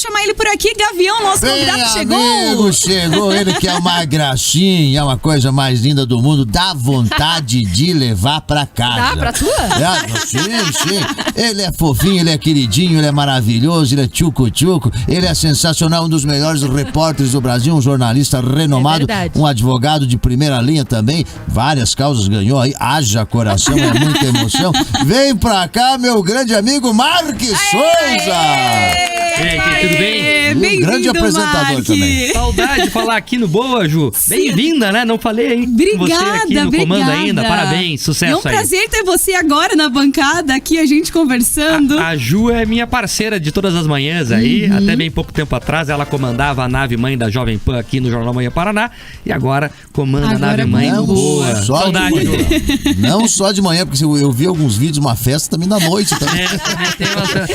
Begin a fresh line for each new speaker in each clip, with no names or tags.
chamar ele por aqui. Gavião, nosso convidado chegou.
Chegou ele que é uma graxinha, é uma coisa mais linda do mundo. Dá vontade de levar pra casa.
Dá pra tua?
Sim. Ele é fofinho, ele é queridinho, ele é maravilhoso, ele é tchucu-tchucu. Ele é sensacional, um dos melhores repórteres do Brasil, um jornalista renomado, um advogado de primeira linha também. Várias causas ganhou aí. Haja coração, é muita emoção. Vem pra cá, meu grande amigo Mark Souza.
E aí, tudo bem?
Bem-vindo,
grande apresentador
Mark.
também.
Saudade de falar aqui no Boa, Ju. Bem-vinda, né? Não falei aí com você aqui no comando ainda. Parabéns, sucesso aí.
É um prazer ter você agora na bancada, aqui a gente conversando.
A Ju é minha parceira de todas as manhãs aí. Até bem pouco tempo atrás ela comandava a nave mãe da Jovem Pan aqui no Jornal Manhã Paraná. E agora comanda a nave mãe do Boa.
Saudade, Ju. Não só de manhã, porque eu vi alguns vídeos, uma festa também da noite. Também.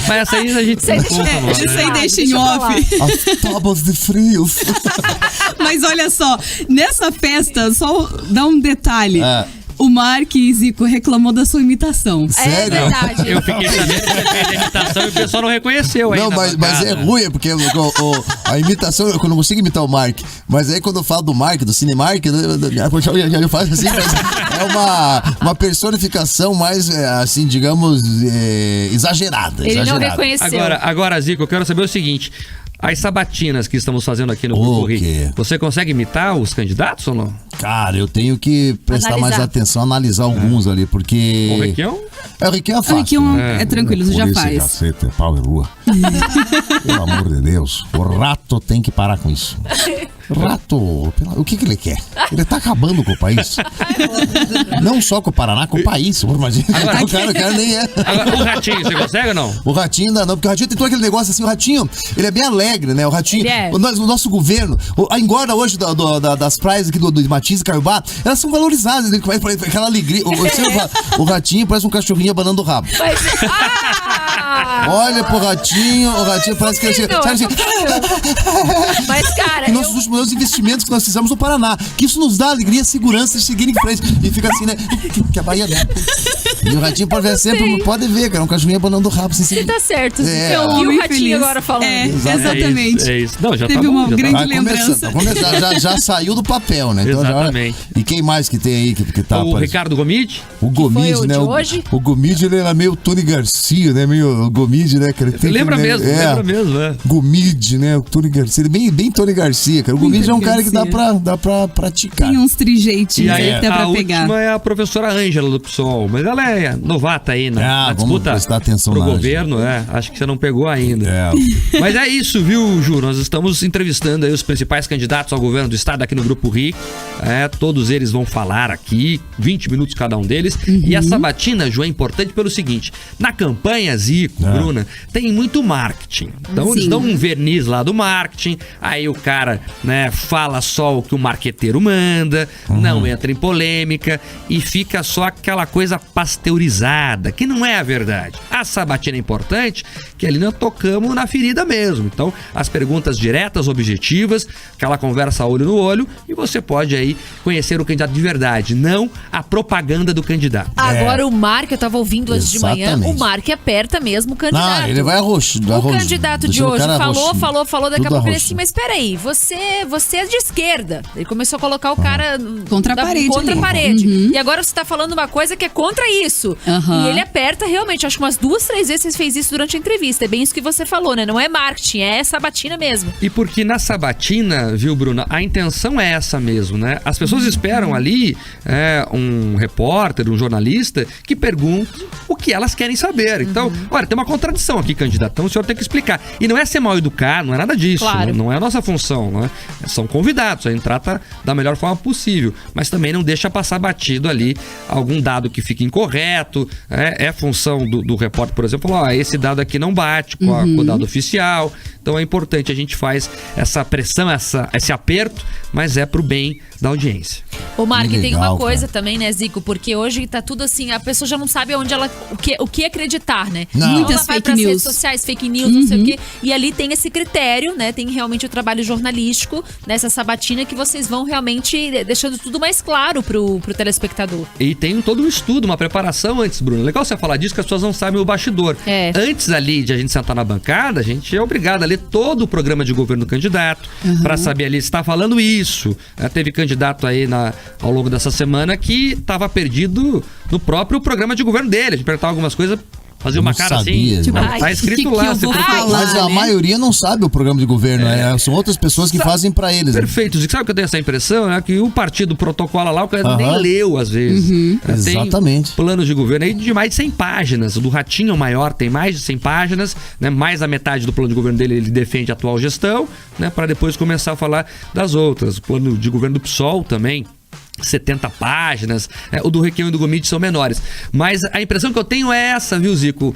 Mas essa aí a gente não conta, não.
Isso aí deixa em off.
As tábuas de frios.
Mas olha só, nessa festa, só dá um detalhe. O Mark Zico reclamou da sua imitação.
Sério?
É verdade.
Eu fiquei sabendo que você fez a imitação e o pessoal não reconheceu ainda.
Não, mas é ruim, porque a imitação, eu não consigo imitar o Mark. Mas aí quando eu falo do Mark, do Cinemark, eu faço assim, é uma personificação mais, assim, digamos, exagerada.
Ele não reconheceu.
Agora, Zico, eu quero saber o seguinte. As sabatinas que estamos fazendo aqui no Grupo Rio, você consegue imitar os candidatos ou não?
Cara, eu tenho que prestar mais atenção, analisar alguns ali, porque...
O Requião?
O Requião é fácil.
O Requião é tranquilo, você já faz.
Cacete, pau e lua. Pelo amor de Deus, o rato tem que parar com isso. O rato, o que ele quer? Ele tá acabando com o país. Não só com o Paraná, com o país. Imagina, o cara nem é.
Agora, o Ratinho, você consegue ou não?
O Ratinho ainda não, porque o Ratinho tem todo aquele negócio assim, o Ratinho, ele é bem alegre, né? O Ratinho, o nosso governo, a engorda hoje das praias aqui do Matiz e Caiobá, elas são valorizadas, aquela alegria. O Ratinho parece um cachorrinho abanando o rabo. Olha pro Ratinho, o Ratinho parece que ele...
Mas, cara,
nossos últimos investimentos que nós fizemos no Paraná, que isso nos dá alegria, segurança de seguir em frente. E fica assim, né? Que a Bahia dá. E o Ratinho pode ver sempre, pode ver, cara, um cachorrinho abanando o rabo.
Você tá certo.
E
o Ratinho agora falando.
Exatamente.
É isso. Não, já
teve
tá
uma
bom,
grande lembrança.
Já saiu do papel, né? Então,
exatamente.
E quem mais que tem aí que tá...
O Ricardo Gomide?
O Gomide, né? O Gomide, ele era meio Tony Garcia, né? Meio Gomide, né?
Lembra mesmo.
Gomide, né? O Tony Garcia. Ele bem Tony Garcia, cara. O Gomide é um cara que dá pra praticar.
Tem uns trejeitinhos até pra pegar.
A última é a professora Ângela do PSOL, mas ela é novata aí na disputa pro governo, acho que você não pegou ainda. Mas é isso, viu, Ju? Nós estamos entrevistando aí os principais candidatos ao governo do estado aqui no Grupo Rio. Todos eles vão falar aqui, 20 minutos cada um deles. E a sabatina, Ju, é importante pelo seguinte: na campanha, Zico, Bruna, tem muito marketing. Então eles dão um verniz lá do marketing, aí o cara, né, fala só o que o marqueteiro manda, não entra em polêmica e fica só aquela coisa pasteurizada, que não é a verdade. A sabatina é importante, que ali nós tocamos na ferida mesmo. Então, as perguntas diretas, objetivas, aquela conversa olho no olho, e você pode aí conhecer o candidato de verdade, não a propaganda do candidato.
Agora o Mark, eu tava ouvindo hoje de manhã, o Mark aperta mesmo o candidato.
Não, ele vai arroxando.
O candidato de hoje falou, daqui a pouco ele assim, mas peraí, você é de esquerda. Ele começou a colocar o cara
contra a parede.
E agora você tá falando uma coisa que é contra isso. E ele aperta realmente, acho que umas 2, 3 vezes você fez isso durante a entrevista. É bem isso que você falou, né? Não é marketing, é sabatina mesmo.
E porque na sabatina, viu, Bruna, a intenção é essa mesmo, né? As pessoas esperam ali um repórter, um jornalista que pergunte o que elas querem saber. Então, olha, tem uma contradição aqui, candidato. Então o senhor tem que explicar. E não é ser mal educado, não é nada disso.
Claro.
Não é a nossa função, né? São convidados, a gente trata da melhor forma possível. Mas também não deixa passar batido ali algum dado que fique incorreto. É função do repórter, por exemplo, falar, esse dado aqui não bate com o dado oficial. Então é importante, a gente faz essa pressão, esse aperto, mas é pro bem da audiência.
Ô, Mark, tem uma coisa também, né, Zico? Porque hoje tá tudo assim, a pessoa já não sabe onde o que acreditar, né?
Muitas
ela vai
fake
pras
news.
redes sociais, fake news, não sei o quê. E ali tem esse critério, né? Tem realmente o trabalho jornalístico nessa sabatina que vocês vão realmente deixando tudo mais claro pro telespectador.
E tem todo um estudo, uma preparação preparação antes, Bruno. Legal você falar disso, que as pessoas não sabem o bastidor. Antes ali de a gente sentar na bancada, a gente é obrigado a ler todo o programa de governo do candidato, para saber ali se está falando isso. Teve candidato aí ao longo dessa semana que estava perdido no próprio programa de governo dele. A gente perguntava algumas coisas, fazia uma cara assim, tipo, tá escrito lá.
Mas a maioria não sabe o programa de governo, são outras pessoas que fazem pra eles.
Perfeito. Sabe que eu tenho essa impressão? Que o partido protocola lá, o cara nem leu às vezes.
Exatamente.
Tem planos de governo aí de mais de 100 páginas. O do Ratinho maior tem mais de 100 páginas, né? Mais da metade do plano de governo dele ele defende a atual gestão, né? Para depois começar a falar das outras. O plano de governo do PSOL também, 70 páginas, o do Requião e do Gomide são menores. Mas a impressão que eu tenho é essa, viu, Zico?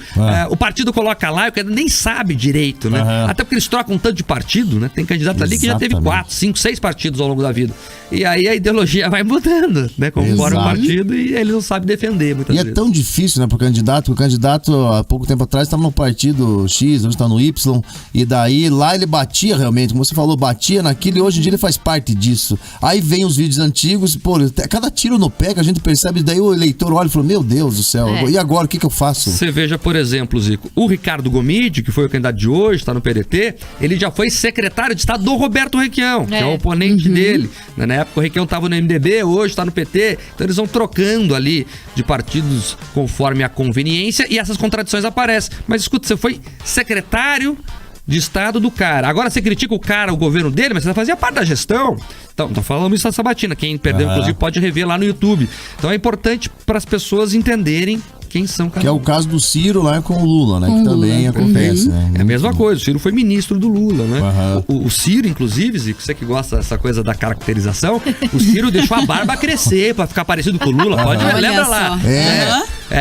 O partido coloca lá, o cara nem sabe direito, né? Até porque eles trocam um tanto de partido, né? Tem candidato ali que já teve 4, 5, 6 partidos ao longo da vida. E aí a ideologia vai mudando, né? Conforme o partido, e ele não sabe defender muitas vezes.
É tão difícil, né, pro candidato. O candidato, há pouco tempo atrás, estava no partido X, hoje está no Y, e daí lá ele batia realmente, como você falou, batia naquilo, e hoje em dia ele faz parte disso. Aí vem os vídeos antigos, pô, cada tiro no pé que a gente percebe, daí o eleitor olha e fala, meu Deus do céu, e agora o que eu faço?
Você veja, por exemplo, Zico, o Ricardo Gomide, que foi o candidato de hoje, está no PDT, ele já foi secretário de Estado do Roberto Requião, que é o oponente dele. Na época o Requião estava no MDB, hoje está no PT, então eles vão trocando ali de partidos conforme a conveniência, e essas contradições aparecem. Mas escuta, você foi secretário de Estado do cara. Agora você critica o cara, o governo dele, mas você fazia parte da gestão. Então falamos isso na sabatina. Quem perdeu, inclusive, pode rever lá no YouTube. Então é importante para as pessoas entenderem quem são cada um.
Que é o caso do Ciro lá com o Lula, né? Que também acontece, né?
É a mesma coisa. O Ciro foi ministro do Lula, né? O Ciro, inclusive, Zico, você que gosta dessa coisa da caracterização, o Ciro deixou a barba crescer pra ficar parecido com o Lula. Pode lembra lá.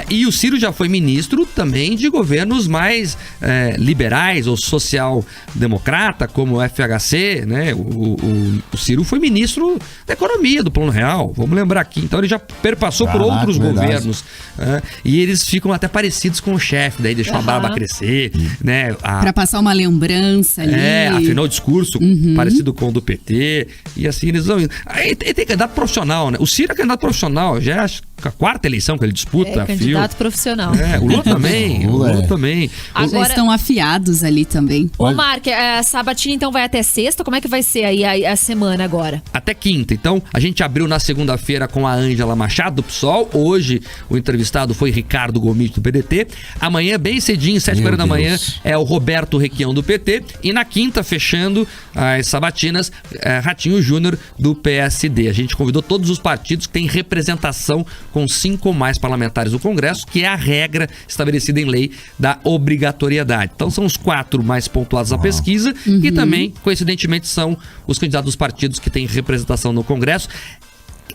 E o Ciro já foi ministro também de governos mais liberais ou social-democrata, como o FHC, né? O Ciro foi ministro da Economia, do Plano Real. Vamos lembrar aqui. Então ele já perpassou por outros governos. E eles ficam até parecidos com o chefe, daí deixou a barba crescer, né?
Pra passar uma lembrança ali.
Afinou o discurso parecido com o do PT, e assim eles vão indo. Aí tem candidato profissional, né? O Ciro é candidato profissional, já é a 4ª eleição que ele disputa.
Candidato profissional.
O Lula também, o Lula também.
Agora já estão afiados ali também.
Ô, Mark, a sabatina então vai até sexta? Como é que vai ser aí a semana agora?
Até quinta. Então, a gente abriu na segunda-feira com a Ângela Machado, do PSOL. Hoje, o entrevistado foi Ricardo Gomide, do PDT. Amanhã, bem cedinho, 7h da manhã, é o Roberto Requião, do PT. E na quinta, fechando as sabatinas, Ratinho Júnior, do PSD. A gente convidou todos os partidos que têm representação com 5 ou mais parlamentares do Congresso, que é a regra estabelecida em lei da obrigatoriedade. Então são os 4 mais pontuados da pesquisa e também, coincidentemente, são os candidatos dos partidos que têm representação no Congresso.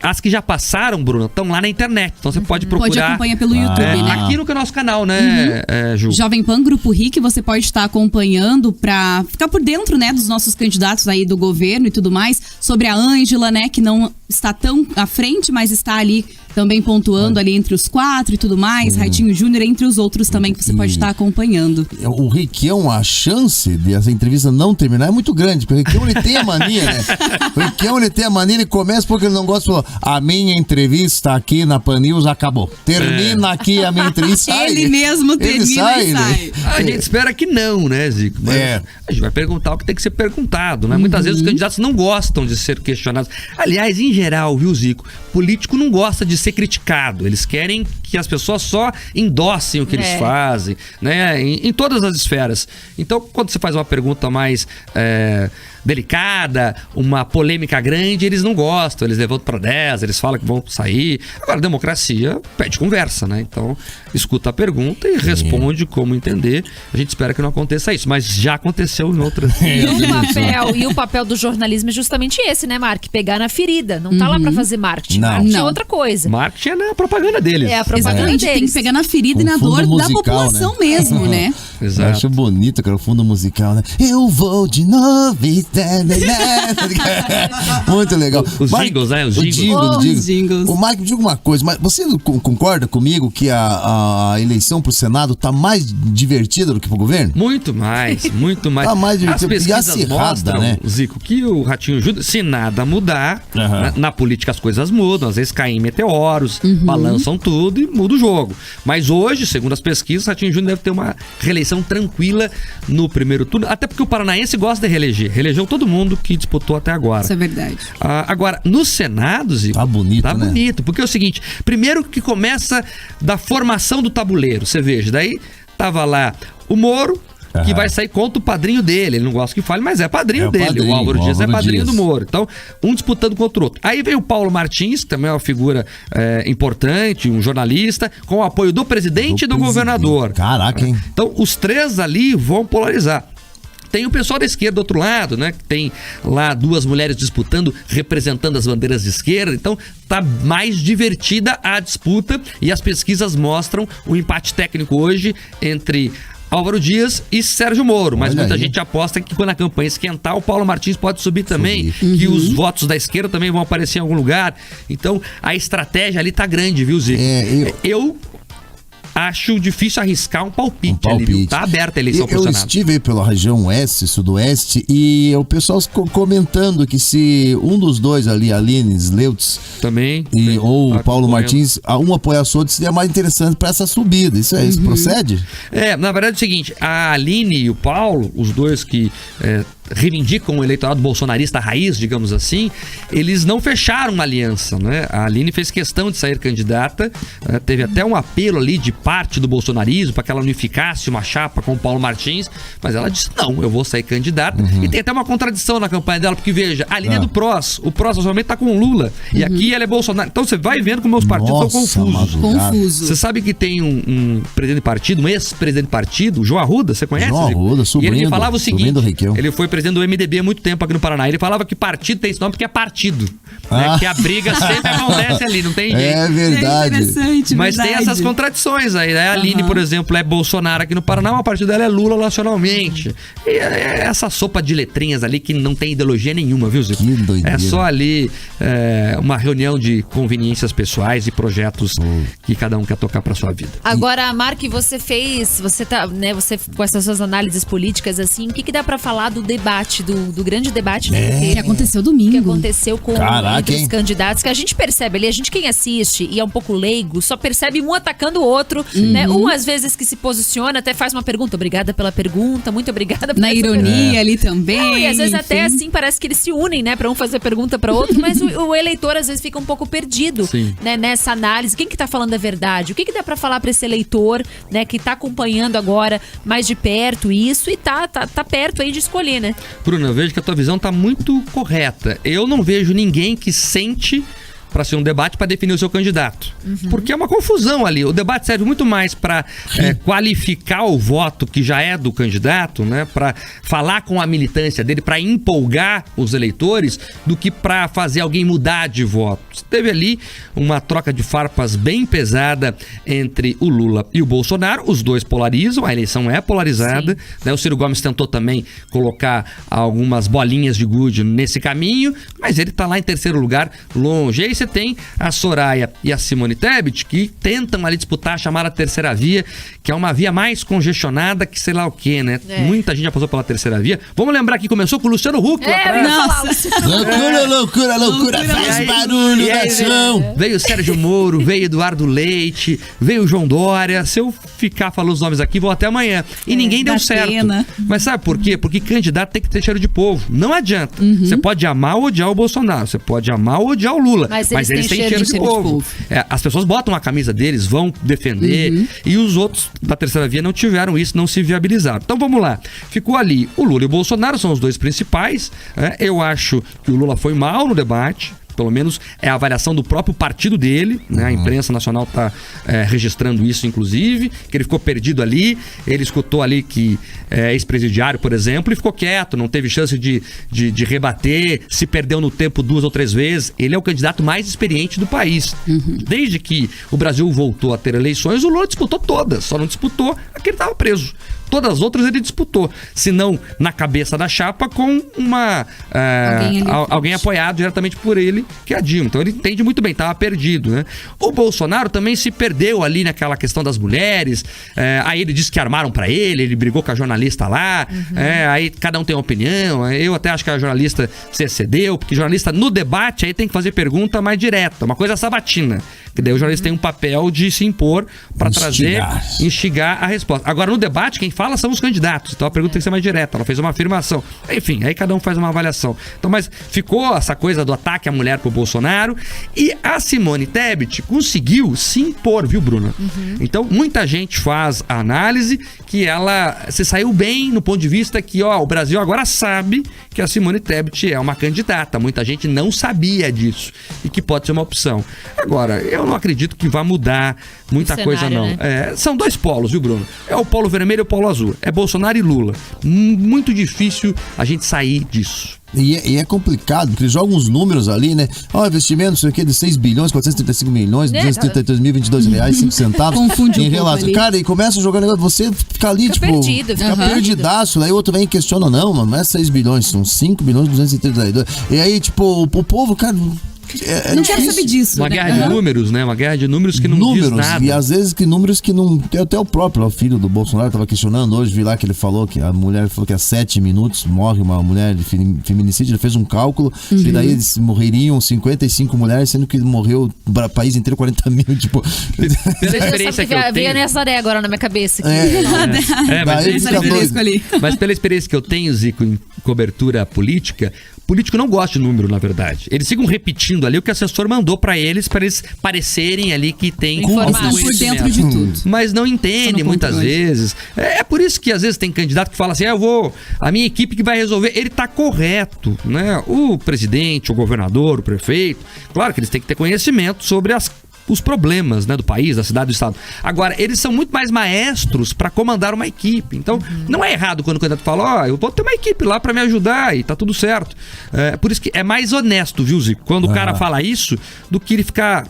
As que já passaram, Bruno, estão lá na internet. Então você pode procurar.
Pode acompanhar pelo YouTube, né?
Aqui no nosso canal, né, Ju?
Jovem Pan Grupo RIC, você pode estar acompanhando pra ficar por dentro, né, dos nossos candidatos aí do governo e tudo mais. Sobre a Ângela, né, que não está tão à frente, mas está ali também pontuando ali entre os 4 e tudo mais. Ratinho Júnior, entre os outros também, que você pode estar acompanhando.
O Requião, a chance dessa entrevista não terminar é muito grande, porque o Requião, ele tem a mania, né? O Requião, ele tem a mania, ele começa porque ele não gosta de falar, a minha entrevista aqui na Pan News acabou. Termina aqui a minha entrevista.
Ele mesmo termina e sai.
Né? A gente espera que não, né, Zico? Mas a gente vai perguntar o que tem que ser perguntado, né? Muitas vezes os candidatos não gostam de ser questionados. Aliás, em geral, viu, Zico? Político não gosta de ser criticado. Eles querem que as pessoas só endossem o que eles fazem, né? Em todas as esferas. Então, quando você faz uma pergunta mais delicada, uma polêmica grande, eles não gostam, eles levantam para 10, eles falam que vão sair. Agora, a democracia pede conversa, né? Então, escuta a pergunta e responde como entender. A gente espera que não aconteça isso, mas já aconteceu em outras.
E o papel do jornalismo é justamente esse, né, Mark? Pegar na ferida. Não tá lá para fazer marketing. Marketing é outra coisa.
Marketing é na propaganda deles.
É a propaganda deles.
Tem que pegar na ferida e na dor musical, da população, né? Mesmo, né?
Exato. Eu acho bonito, cara, o fundo musical, né? Eu vou de novo. Muito legal.
Os jingles, né? Os
jingles. O Mike, me diga uma coisa, mas você concorda comigo que a eleição pro Senado tá mais divertida do que pro governo?
Muito mais, muito mais.
Tá mais divertida.
As pesquisas mostram, né, Zico, que o Ratinho Júnior, se nada mudar, né, Na política as coisas mudam, às vezes caem meteoros, balançam tudo e muda o jogo. Mas hoje, segundo as pesquisas, Ratinho Júnior deve ter uma reeleição tranquila no primeiro turno, até porque o paranaense gosta de reeleger. Reelegeu todo mundo que disputou até agora.
Isso é verdade.
Agora, no Senado, Zico,
tá bonito,
tá
né?
bonito, porque é o seguinte, primeiro que começa da formação do tabuleiro, você veja, daí tava lá o Moro, que vai sair contra o padrinho dele. Ele não gosta que fale, mas é padrinho dele. Padrinho, o Álvaro Dias é padrinho do Moro. Então, um disputando contra o outro. Aí vem o Paulo Martins, que também é uma figura importante, um jornalista, com o apoio do presidente e do governador.
Caraca, hein?
Então, os três ali vão polarizar. Tem o pessoal da esquerda do outro lado, né? Que tem lá duas mulheres disputando, representando as bandeiras de esquerda. Então, tá mais divertida a disputa e as pesquisas mostram o empate técnico hoje entre Álvaro Dias e Sérgio Moro, mas muita gente aposta que quando a campanha esquentar, o Paulo Martins pode subir também, que os votos da esquerda também vão aparecer em algum lugar. Então, a estratégia ali tá grande, viu, Zico? Eu acho difícil arriscar um palpite. Ali, viu? Tá aberta a eleição pro Senado.
Eu estive aí pela região oeste, sudoeste, e o pessoal comentando que se um dos dois ali, Aline Sleutz
também,
ou o Paulo Martins, um apoiasse o outro, seria mais interessante para essa subida. Isso procede?
Na verdade é o seguinte, a Aline e o Paulo, os dois que reivindicam o eleitorado bolsonarista raiz, digamos assim, eles não fecharam uma aliança, né? A Aline fez questão de sair candidata, teve até um apelo ali de parte do bolsonarismo para que ela unificasse uma chapa com o Paulo Martins, mas ela disse, não, eu vou sair candidata. E tem até uma contradição na campanha dela, porque veja, a Aline é do PROS, o PROS atualmente tá com o Lula, e aqui ela é Bolsonaro. Então você vai vendo como meus partidos estão confusos. Você sabe que tem um presidente de partido, um ex-presidente de partido, o João Arruda, você conhece?
João Arruda, sobrinho,
e ele falava o seguinte, ele foi presidente do MDB há muito tempo aqui no Paraná. Ele falava que partido tem esse nome porque é partido. Né? Que a briga sempre acontece ali, não tem jeito.
É verdade.
Mas tem essas contradições aí, né? A Aline, por exemplo, é Bolsonaro aqui no Paraná, mas a partido dela é Lula nacionalmente. E essa sopa de letrinhas ali que não tem ideologia nenhuma, viu, Zico?
Que doideira.
É só ali uma reunião de conveniências pessoais e projetos que cada um quer tocar pra sua vida.
Agora, Mark, você tá, né, você com essas suas análises políticas, assim, o que dá pra falar do debate, do grande debate, né?
Que aconteceu domingo.
Que aconteceu com entre os candidatos, que a gente percebe ali, quem assiste e é um pouco leigo, só percebe um atacando o outro, né? Um, às vezes, que se posiciona, até faz uma pergunta, obrigada pela pergunta, muito obrigada por
na ironia ali também.
Não, e às vezes até assim, parece que eles se unem, né? Pra um fazer pergunta pra outro, mas o eleitor, às vezes, fica um pouco perdido, né? Nessa análise. Quem que tá falando a verdade? O que dá pra falar pra esse eleitor, né? Que tá acompanhando agora mais de perto isso e tá perto aí de escolher, né?
Bruna, eu vejo que a tua visão tá muito correta. Eu não vejo ninguém que sente para ser um debate para definir o seu candidato. Porque é uma confusão ali. O debate serve muito mais para qualificar o voto que já é do candidato, né? Para falar com a militância dele, para empolgar os eleitores, do que para fazer alguém mudar de voto. Teve ali uma troca de farpas bem pesada entre o Lula e o Bolsonaro. Os dois polarizam, a eleição é polarizada. Né? O Ciro Gomes tentou também colocar algumas bolinhas de gude nesse caminho, mas ele tá lá em terceiro lugar, longe. E aí você tem a Soraya e a Simone Tebet, que tentam ali disputar a chamada terceira via, que é uma via mais congestionada que sei lá o que, né? Muita gente já passou pela terceira via. Vamos lembrar que começou com o Luciano Huck lá atrás.
Loucura, faz barulho, nação.
Veio o Sérgio Moro, veio Eduardo Leite, veio o João Dória. Se eu ficar falando os nomes aqui, vou até amanhã. E ninguém deu certo. Mas sabe por quê? Porque candidato tem que ter cheiro de povo. Não adianta. Você pode amar ou odiar o Bolsonaro, você pode amar ou odiar o Lula, mas eles têm cheiro de povo. As pessoas botam a camisa deles, vão defender, e os outros da terceira via não tiveram isso, não se viabilizaram. Então vamos lá. Ficou ali o Lula e o Bolsonaro, são os dois principais. Eu acho que o Lula foi mal no debate. Pelo menos é a avaliação do próprio partido dele, né? A imprensa nacional está registrando isso, inclusive, que ele ficou perdido ali. Ele escutou ali que é ex-presidiário, por exemplo, e ficou quieto, não teve chance de rebater, se perdeu no tempo 2 ou 3 vezes. Ele é o candidato mais experiente do país. Desde que o Brasil voltou a ter eleições, o Lula disputou todas, só não disputou a que ele estava preso. Todas as outras ele disputou, se não na cabeça da chapa com alguém apoiado diretamente por ele, que é a Dilma. Então ele entende muito bem, estava perdido, né? O Bolsonaro também se perdeu ali naquela questão das mulheres, aí ele disse que armaram pra ele brigou com a jornalista lá, aí cada um tem uma opinião, eu até acho que a jornalista se excedeu, porque jornalista no debate aí tem que fazer pergunta mais direta, uma coisa sabatina, que daí o jornalista tem um papel de se impor para instigar a resposta. Agora no debate quem fala são os candidatos, então a pergunta tem que ser mais direta, ela fez uma afirmação, enfim, aí cada um faz uma avaliação. Então, mas ficou essa coisa do ataque à mulher pro Bolsonaro, e a Simone Tebet conseguiu se impor, viu, Bruna? Então muita gente faz a análise que ela se saiu bem no ponto de vista que, o Brasil agora sabe que a Simone Tebet é uma candidata. Muita gente não sabia disso e que pode ser uma opção. Agora, eu não acredito que vá mudar muita coisa, não. Né? São dois polos, viu, Bruno? É o polo vermelho e o polo azul. É Bolsonaro e Lula. Muito difícil a gente sair disso.
E é complicado, porque eles jogam uns números ali, né? Investimento, não sei o quê, de 6 bilhões, 435 milhões, 232.022 reais, 5 centavos.
Confunde
em relação. Cara, e começa a jogar negócio, você fica ali, fica perdidaço. Aí outro vem e questiona, não é 6 bilhões, são 5 bilhões, 232. E aí, o povo, cara...
não quero saber disso.
Uma guerra de números, né? Uma guerra de números que não diz nada.
E às vezes que números que não... Até o próprio filho do Bolsonaro estava questionando hoje, vi lá que ele falou que a mulher falou que a 7 minutos morre uma mulher de feminicídio. Ele fez um cálculo e daí eles morreriam 55 mulheres, sendo que morreu o país inteiro 40 mil,
Pela experiência que eu tenho...
Veio nessa ideia agora na minha cabeça.
Mas pela experiência que eu tenho, Zico, em cobertura política... Político não gosta de número, na verdade. Eles ficam repetindo ali o que o assessor mandou pra eles parecerem ali que tem
informação por dentro de tudo.
Mas não entende muitas vezes. É por isso que às vezes tem candidato que fala assim, a minha equipe que vai resolver. Ele tá correto, né? O presidente, o governador, o prefeito, claro que eles têm que ter conhecimento sobre os problemas, né, do país, da cidade, do estado. Agora, eles são muito mais maestros para comandar uma equipe. Então, não é errado quando o candidato fala, eu vou ter uma equipe lá para me ajudar e tá tudo certo. Por isso que é mais honesto, viu, Zico? Quando o cara fala isso, do que ele ficar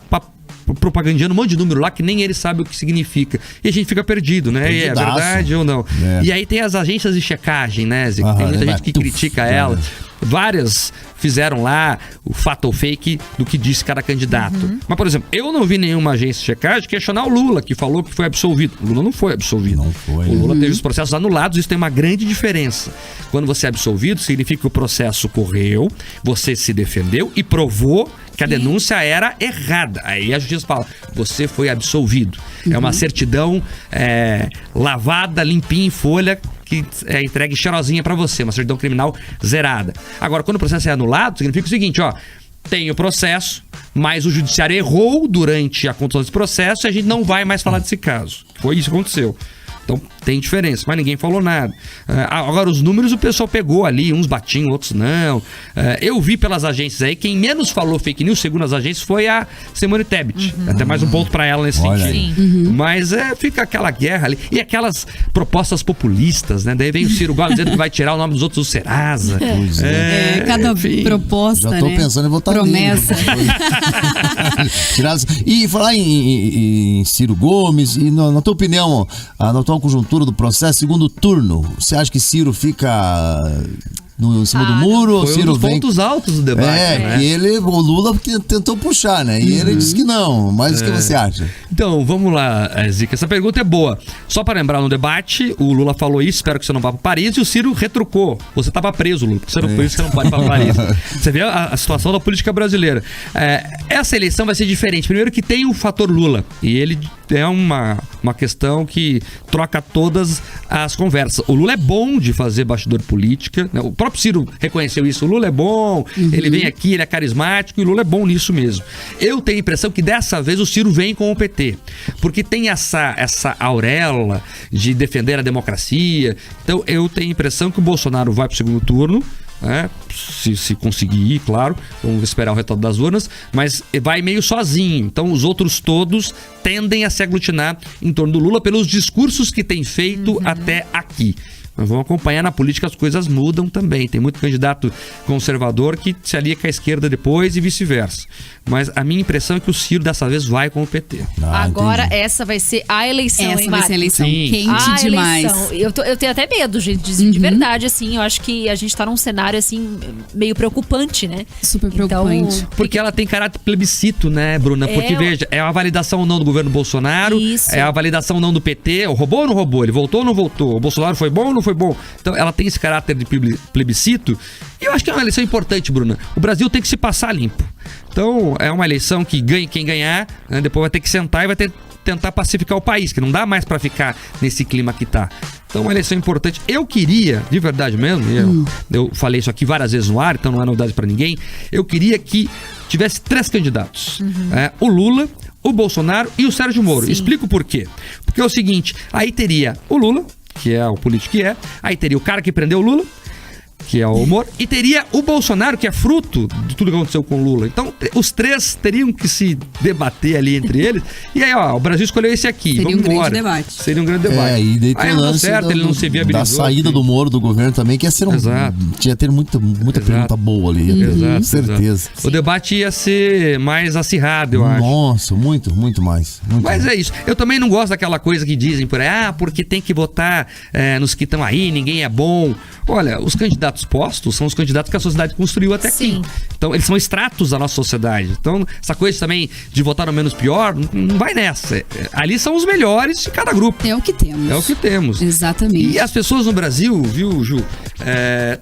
propagandando um monte de número lá que nem ele sabe o que significa. E a gente fica perdido, né? E é verdade ou não? E aí tem as agências de checagem, né, Zico? Tem muita gente que critica ela. Várias fizeram lá o fato ou fake do que disse cada candidato. Mas, por exemplo, eu não vi nenhuma agência de checagem questionar o Lula, que falou que foi absolvido. O Lula não foi absolvido. O Lula teve os processos anulados, isso tem uma grande diferença. Quando você é absolvido, significa que o processo correu, você se defendeu e provou que a denúncia era errada. Aí a justiça fala, você foi absolvido. É uma certidão lavada, limpinha em folha, que é entregue cheirosinha pra você, uma certidão criminal zerada. Agora, quando o processo é anulado, significa o seguinte, tem o processo, mas o judiciário errou durante a condução desse processo e a gente não vai mais falar desse caso. Foi isso que aconteceu. Então tem diferença, mas ninguém falou nada. Agora os números o pessoal pegou ali, uns batiam, outros não. Eu vi pelas agências aí, quem menos falou fake news, segundo as agências, foi a Simone Tebet. Até mais um ponto pra ela nesse sentido. Mas fica aquela guerra ali. E aquelas propostas populistas, né? Daí vem o Ciro Gomes dizendo que vai tirar o nome dos outros do Serasa.
Cada proposta,
já tô pensando em votar
promessa.
E falar em Ciro Gomes, e na tua opinião, na tua conjuntura do processo, segundo turno, você acha que Ciro fica em cima do muro?
Foi
Ciro
um dos pontos altos do debate, né?
E o Lula tentou puxar, né? E ele disse que não, mas o que você acha?
Então, vamos lá, Zica, essa pergunta é boa. Só para lembrar, no debate, o Lula falou isso, espero que você não vá para Paris, e o Ciro retrucou. Você estava preso, Lula, por isso que você não pode ir para Paris. Você vê a situação da política brasileira. Essa eleição vai ser diferente. Primeiro que tem o fator Lula, e ele é uma questão que troca todas as conversas. O Lula é bom de fazer bastidor política, né? O próprio Ciro reconheceu isso. O Lula é bom, ele vem aqui, ele é carismático, e o Lula é bom nisso mesmo. Eu tenho a impressão que dessa vez o Ciro vem com o PT, porque tem essa auréola de defender a democracia. Então eu tenho a impressão que o Bolsonaro vai para o segundo turno, se conseguir ir, claro, vamos esperar o resultado das urnas, mas vai meio sozinho. Então os outros todos tendem a se aglutinar em torno do Lula pelos discursos que tem feito até aqui. Nós vamos acompanhar na política, as coisas mudam também. Tem muito candidato conservador que se alia com a esquerda depois e vice-versa. Mas a minha impressão é que o Ciro dessa vez vai com o PT.
Agora essa vai ser a eleição,
essa vai ser a eleição.
Sim.
Quente demais.
Eleição. Eu tenho até medo, gente, de verdade, assim. Eu acho que a gente tá num cenário, assim, meio preocupante, né?
Super preocupante.
Então,
porque ela tem caráter plebiscito, né, Bruna? Porque, veja, é a validação ou não do governo Bolsonaro, é a validação ou não do PT. Roubou ou não roubou? Ele voltou ou não voltou? O Bolsonaro foi bom ou não foi bom? Então, ela tem esse caráter de plebiscito. E eu acho que é uma eleição importante, Bruna. O Brasil tem que se passar limpo. Então, é uma eleição que quem ganhar, né, depois vai ter que sentar e vai tentar pacificar o país, que não dá mais pra ficar nesse clima que tá. Então, uma eleição importante. Eu queria, de verdade mesmo, eu falei isso aqui várias vezes no ar, então não é novidade pra ninguém, eu queria que tivesse 3 candidatos. O Lula, o Bolsonaro e o Sérgio Moro. Explico por quê. Porque é o seguinte, aí teria o Lula, que é o político que é, aí teria o cara que prendeu o Lula, que é o Moro, e teria o Bolsonaro, que é fruto de tudo que aconteceu com o Lula. Então, os 3 teriam que se debater ali entre eles. E aí, o Brasil escolheu esse aqui.
Seria um grande debate.
Seria um grande debate.
E daí tem o lance
certo, ele não se viabilizou.
Da saída do Moro do governo também, que ia ser tinha ter muita pergunta boa ali. Com certeza.
O debate ia ser mais acirrado, eu acho.
Nossa, muito mais.
Mas é isso. Eu também não gosto daquela coisa que dizem por aí, porque tem que votar nos que estão aí, ninguém é bom. Olha, os candidatos postos são os candidatos que a sociedade construiu até aqui. Então, eles são extratos da nossa sociedade. Então, essa coisa também de votar no menos pior, não vai nessa. Ali são os melhores de cada grupo.
É o que temos.
É o que temos.
Exatamente.
E as pessoas no Brasil, viu, Ju,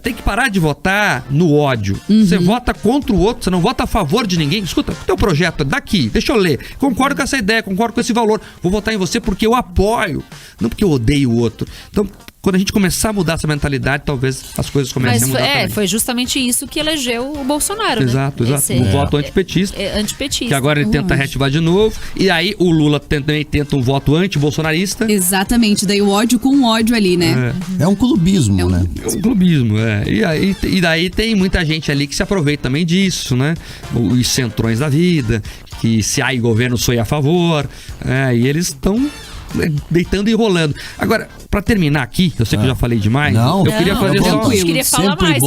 tem que parar de votar no ódio. Você vota contra o outro, você não vota a favor de ninguém. Escuta, o teu projeto é daqui, deixa eu ler. Concordo com essa ideia, concordo com esse valor. Vou votar em você porque eu apoio, não porque eu odeio o outro. Então, quando a gente começar a mudar essa mentalidade, talvez as coisas comecem a mudar também.
Foi justamente isso que elegeu o Bolsonaro,
exato,
né?
O voto antipetista.
Antipetista.
Que agora ele tenta reativar de novo. E aí o Lula também tenta um voto anti-bolsonarista.
Exatamente, daí o ódio com ódio ali, né?
É um clubismo, né?
É um clubismo, E daí tem muita gente ali que se aproveita também disso, né? Os centrões da vida, que se há governo sou a favor. E eles estão deitando e rolando. Agora, pra terminar aqui, eu sei que eu já falei demais.
Eu
queria fazer só...
Eu queria falar mais.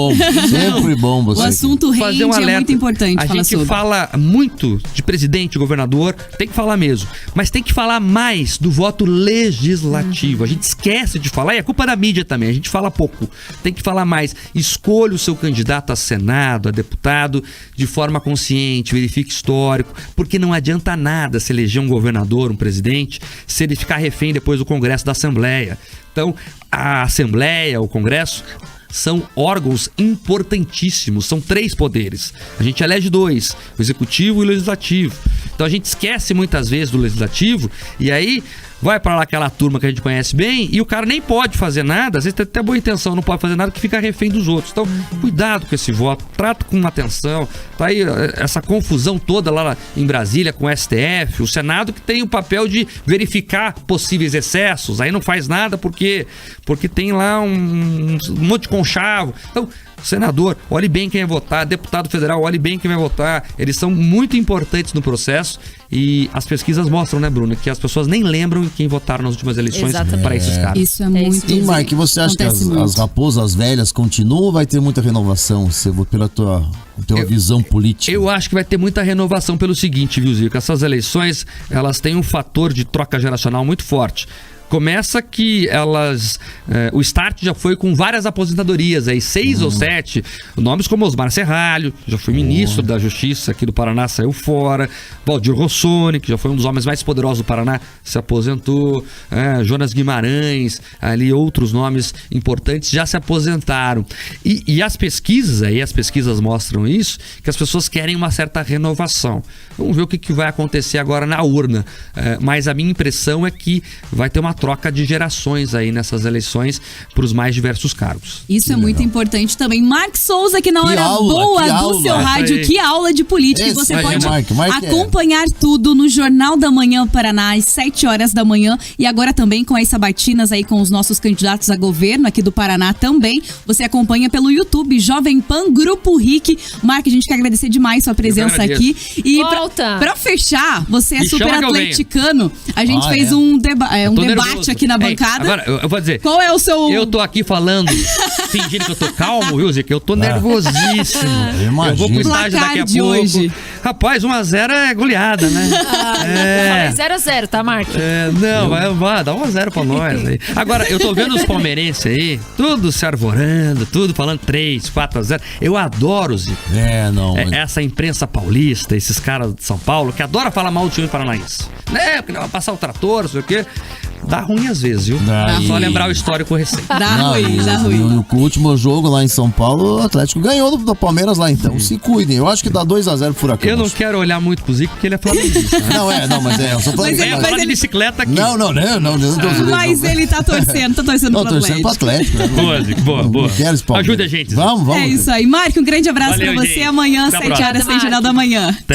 Sempre bom você.
O assunto rende, é muito importante
falar
sobre.
A gente fala muito de presidente, governador, tem que falar mesmo. Mas tem que falar mais do voto legislativo. A gente esquece de falar, e é culpa da mídia também, a gente fala pouco. Tem que falar mais. Escolha o seu candidato a Senado, a deputado, de forma consciente, verifique histórico, porque não adianta nada se eleger um governador, um presidente, se ele ficar refém depois do Congresso da Assembleia. Então, a Assembleia, o Congresso, são órgãos importantíssimos, são 3 poderes. A gente elege 2, o Executivo e o Legislativo. Então a gente esquece muitas vezes do Legislativo e aí vai para lá aquela turma que a gente conhece bem e o cara nem pode fazer nada, às vezes tem até boa intenção, não pode fazer nada que fica refém dos outros. Então, cuidado com esse voto, trata com atenção. Tá aí essa confusão toda lá em Brasília com o STF, o Senado que tem o papel de verificar possíveis excessos, aí não faz nada porque tem lá um monte de conchavo. Então, senador, olhe bem quem vai votar, deputado federal, olhe bem quem vai votar. Eles são muito importantes no processo e as pesquisas mostram, né, Bruna, que as pessoas nem lembram em quem votaram nas últimas eleições para esses caras.
Isso é muito.
E, Mark, você acha que as raposas velhas continuam ou vai ter muita renovação, pela tua visão política? Eu acho que vai ter muita renovação pelo seguinte, viu, Zico? Essas eleições, elas têm um fator de troca geracional muito forte. Começa que o start já foi com várias aposentadorias, aí 6 ou 7, nomes como Osmar Serralho, já foi ministro da Justiça aqui do Paraná, saiu fora, Valdir Rossoni, que já foi um dos homens mais poderosos do Paraná, se aposentou, Jonas Guimarães, ali outros nomes importantes já se aposentaram. E as pesquisas mostram isso, que as pessoas querem uma certa renovação. Vamos ver o que vai acontecer agora na urna, mas a minha impressão é que vai ter uma troca de gerações aí nessas eleições para os mais diversos cargos.
Isso é muito importante também. Mark Souza, que na hora boa do seu rádio, que aula de política. E você pode acompanhar tudo no Jornal da Manhã Paraná, às 7 horas da manhã. E agora também com as sabatinas aí com os nossos candidatos a governo aqui do Paraná também. Você acompanha pelo YouTube, Jovem Pan, Grupo RIC. Mark, a gente quer agradecer demais sua presença aqui. E pra fechar, você é super atleticano. A gente fez um debate debate aqui na bancada.
Agora, eu vou dizer.
Qual é o seu...
Eu tô aqui falando, fingindo que eu tô calmo, viu, Zica? Eu tô nervosíssimo. Eu vou pro estágio daqui a pouco. Hoje. Rapaz, 1-0 é goleada, né?
Eu falei 0-0, tá, Mark?
Não, vai, dá 1-0 pra nós aí. Agora, eu tô vendo os palmeirenses aí, tudo se arvorando, tudo falando 3-4-0. Eu adoro, Zica. Essa imprensa paulista, esses caras de São Paulo, que adora falar mal do time paranaense. Né? Porque vai passar o trator, não sei o quê. Dá ruim às vezes, viu? Só lembrar o histórico recente.
Dá ruim.
O último jogo lá em São Paulo, o Atlético ganhou do Palmeiras lá, então se cuidem. Eu acho que dá 2-0 pro Furacão.
Eu não quero olhar muito pro Zico, porque ele é flamenguista. Né?
Mas eu sou flamenguista.
Mas ele de bicicleta aqui.
Não.
Mas ele tá torcendo pro Atlético.
Torcendo pro Atlético.
Boa, Zico, boa. Ajuda a gente.
Vamos.
É isso aí. Mark, um grande abraço pra você.
Gente.
Amanhã, 7 horas, tem Jornal da Manhã.
Até.